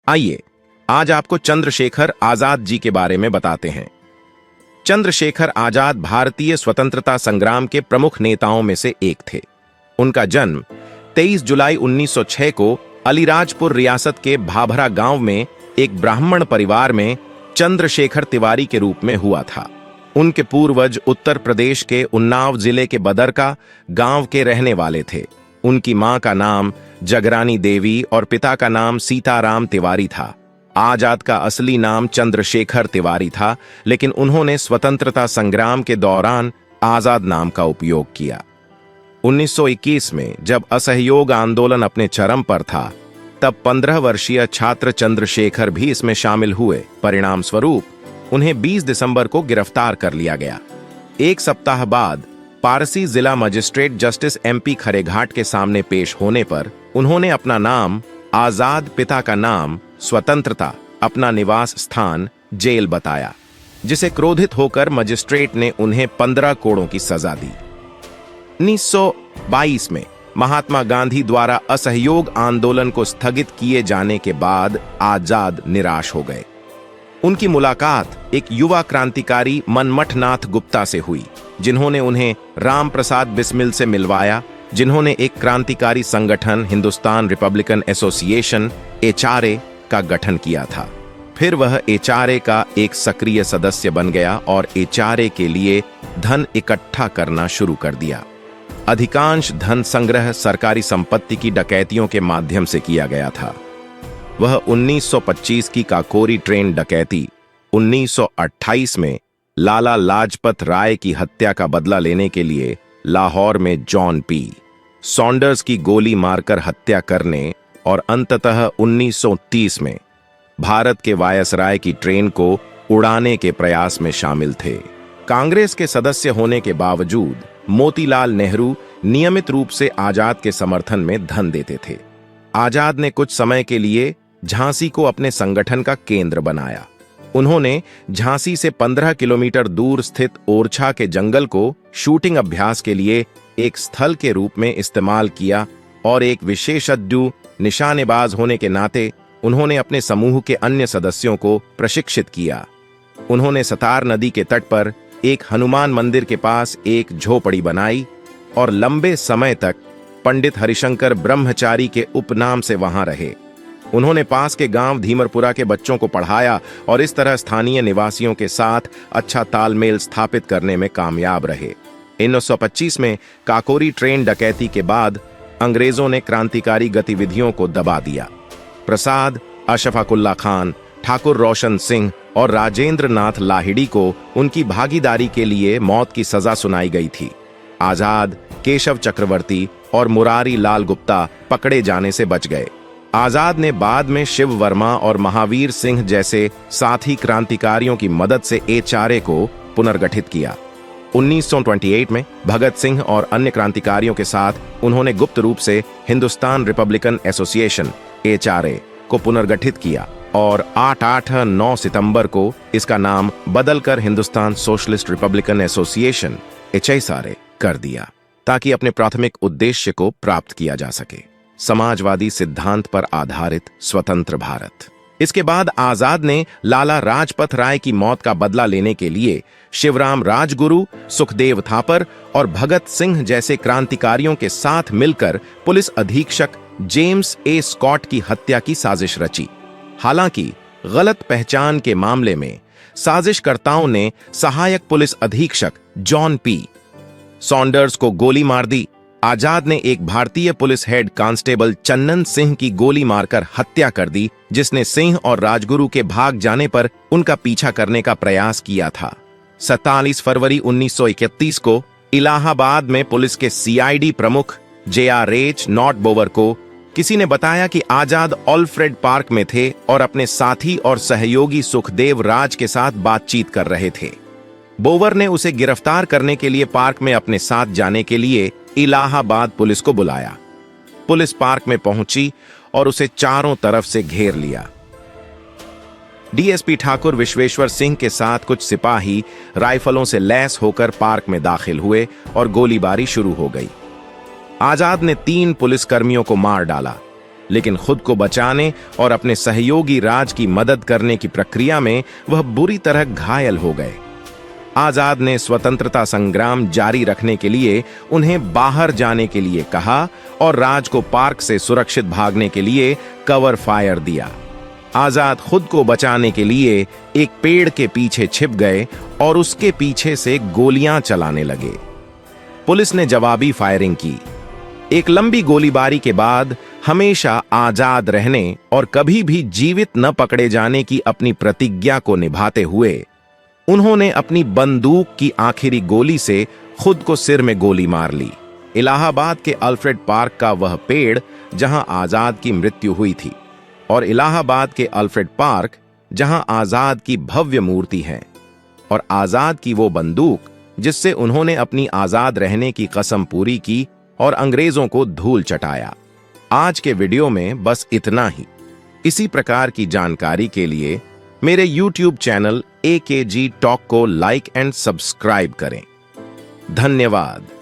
आइए आज आपको चंद्रशेखर आजाद जी के बारे में बताते हैं। चंद्रशेखर आजाद भारतीय स्वतंत्रता संग्राम के प्रमुख नेताओं में से एक थे। उनका जन्म 23 जुलाई 1906 को अलीराजपुर रियासत के भाभरा गांव में एक ब्राह्मण परिवार में चंद्रशेखर तिवारी के रूप में हुआ था। उनके पूर्वज उत्तर प्रदेश के उन्नाव जिले के बदरका गांव के रहने वाले थे। उनकी मां का नाम जगरानी देवी और पिता का नाम सीताराम तिवारी था। आजाद का असली नाम चंद्रशेखर तिवारी था, लेकिन उन्होंने स्वतंत्रता संग्राम के दौरान आजाद नाम का उपयोग किया। 1921 में जब असहयोग आंदोलन अपने चरम पर था, तब 15 वर्षीय छात्र चंद्रशेखर भी इसमें शामिल हुए। परिणाम स्वरूप उन्हें 20 दिसंबर को गिरफ्तार कर लिया गया। एक सप्ताह बाद पारसी जिला मजिस्ट्रेट जस्टिस MP खरेघाट के सामने पेश होने पर उन्होंने अपना नाम आजाद, पिता का नाम स्वतंत्रता, अपना निवास स्थान जेल बताया, जिसे क्रोधित होकर मजिस्ट्रेट ने उन्हें 15 कोड़ों की सजा दी। 1922 में महात्मा गांधी द्वारा असहयोग आंदोलन को स्थगित किए जाने के बाद आजाद निराश हो गए। उनकी मुलाकात एक युवा क्रांतिकारी मनमथनाथ गुप्ता से हुई, जिन्होंने उन्हें राम प्रसाद बिस्मिल से मिलवाया, जिन्होंने एक क्रांतिकारी संगठन हिंदुस्तान रिपब्लिकन एसोसिएशन HRA का गठन किया था। फिर वह HRA का एक सक्रिय सदस्य बन गया और HRA के लिए धन इकट्ठा करना शुरू कर दिया। अधिकांश धन संग्रह सरकारी संपत्ति की डकैतियों के माध्यम से किया गया था। वह 1925 की काकोरी ट्रेन डकैती, 1928 में लाला लाजपत राय की हत्या का बदला लेने के लिए लाहौर में जॉन P. सॉन्डर्स की गोली मारकर हत्या करने और अंततः 1930 में भारत के वायसराय की ट्रेन को उड़ाने के प्रयास में शामिल थे। कांग्रेस के सदस्य होने के बावजूद मोतीलाल नेहरू नियमित रूप से आजाद के समर्थन में धन देते थे। आजाद ने कुछ समय के लिए झांसी को अपने संगठन का केंद्र बनाया। उन्होंने झांसी से 15 किलोमीटर दूर स्थित ओरछा के जंगल को शूटिंग अभ्यास के लिए एक स्थल के रूप में इस्तेमाल किया और एक विशेषज्ञ निशानेबाज होने के नाते उन्होंने अपने समूह के अन्य सदस्यों को प्रशिक्षित किया। उन्होंने सतार नदी के तट पर एक हनुमान मंदिर के पास एक झोपड़ी बनाई और लंबे समय तक पंडित हरिशंकर ब्रह्मचारी के उपनाम से वहां रहे। उन्होंने पास के गांव धीमरपुरा के बच्चों को पढ़ाया और इस तरह स्थानीय निवासियों के साथ अच्छा तालमेल स्थापित करने में कामयाब रहे। 1925 में काकोरी ट्रेन डकैती के बाद अंग्रेजों ने क्रांतिकारी गतिविधियों को दबा दिया। प्रसाद, अशफाकुल्ला खान, ठाकुर रोशन सिंह और राजेंद्र नाथ लाहिड़ी को उनकी भागीदारी के लिए मौत की सजा सुनाई गई थी। आजाद, केशव चक्रवर्ती और मुरारी लाल गुप्ता पकड़े जाने से बच गए। आजाद ने बाद में शिव वर्मा और महावीर सिंह जैसे साथी क्रांतिकारियों की मदद से HRA को पुनर्गठित किया। 1928 में भगत सिंह और अन्य क्रांतिकारियों के साथ उन्होंने गुप्त रूप से हिंदुस्तान रिपब्लिकन एसोसिएशन HRA को पुनर्गठित किया और 8-9 सितंबर को इसका नाम बदलकर Hindustan socialist Republican association HSRA कर दिया, ताकि अपने प्राथमिक उद्देश्य को प्राप्त किया जा सके, समाजवादी सिद्धांत पर आधारित स्वतंत्र भारत। इसके बाद आजाद ने लाला लाजपत राय की मौत का बदला लेने के लिए शिवराम राजगुरु, सुखदेव थापर और भगत सिंह जैसे क्रांतिकारियों के साथ मिलकर पुलिस अधीक्षक जेम्स A. स्कॉट की हत्या की साजिश रची। हालांकि गलत पहचान के मामले में साजिशकर्ताओं ने सहायक पुलिस अधीक्षक जॉन P. सॉन्डर्स को गोली मार दी। आजाद ने एक भारतीय पुलिस हेड कांस्टेबल चन्नन सिंह की गोली मारकर हत्या कर दी, जिसने सिंह और राजगुरु के भाग जाने पर उनका पीछा करने का प्रयास किया था। 27 फरवरी 1931 को इलाहाबाद में पुलिस के CID प्रमुख JR नॉट बोवर को किसी ने बताया कि आजाद ऑल्फ्रेड पार्क में थे और अपने साथी और सहयोगी सुखदेव राज के साथ बातचीत कर रहे थे। बोवर ने उसे गिरफ्तार करने के लिए पार्क में अपने साथ जाने के लिए इलाहाबाद पुलिस को बुलाया। पुलिस पार्क में पहुंची और उसे चारों तरफ से घेर लिया। DSP ठाकुर विश्वेश्वर सिंह के साथ कुछ सिपाही राइफलों से लैस होकर पार्क में दाखिल हुए और गोलीबारी शुरू हो गई। आजाद ने 3 पुलिसकर्मियों को मार डाला, लेकिन खुद को बचाने और अपने सहयोगी राज की मदद करने की प्रक्रिया में वह बुरी तरह घायल हो गए। आजाद ने स्वतंत्रता संग्राम जारी रखने के लिए उन्हें बाहर जाने के लिए कहा और राज को पार्क से सुरक्षित भागने के लिए कवर फायर दिया। आजाद खुद को बचाने के लिए एक पेड़ के पीछे छिप गए और उसके पीछे से गोलियां चलाने लगे। पुलिस ने जवाबी फायरिंग की। एक लंबी गोलीबारी के बाद हमेशा आजाद रहने और कभी भी जीवित न पकड़े जाने की अपनी प्रतिज्ञा को निभाते हुए उन्होंने अपनी बंदूक की आखिरी गोली से खुद को सिर में गोली मार ली। इलाहाबाद के अल्फ्रेड पार्क का वह पेड़ जहां आजाद की मृत्यु हुई थी और इलाहाबाद के अल्फ्रेड पार्क जहां आजाद की भव्य मूर्ति है और आजाद की वो बंदूक जिससे उन्होंने अपनी आजाद रहने की कसम पूरी की और अंग्रेजों को धूल चटाया। आज के वीडियो में बस इतना ही। इसी प्रकार की जानकारी के लिए मेरे YouTube चैनल AKG टॉक को लाइक एंड सब्सक्राइब करें। धन्यवाद।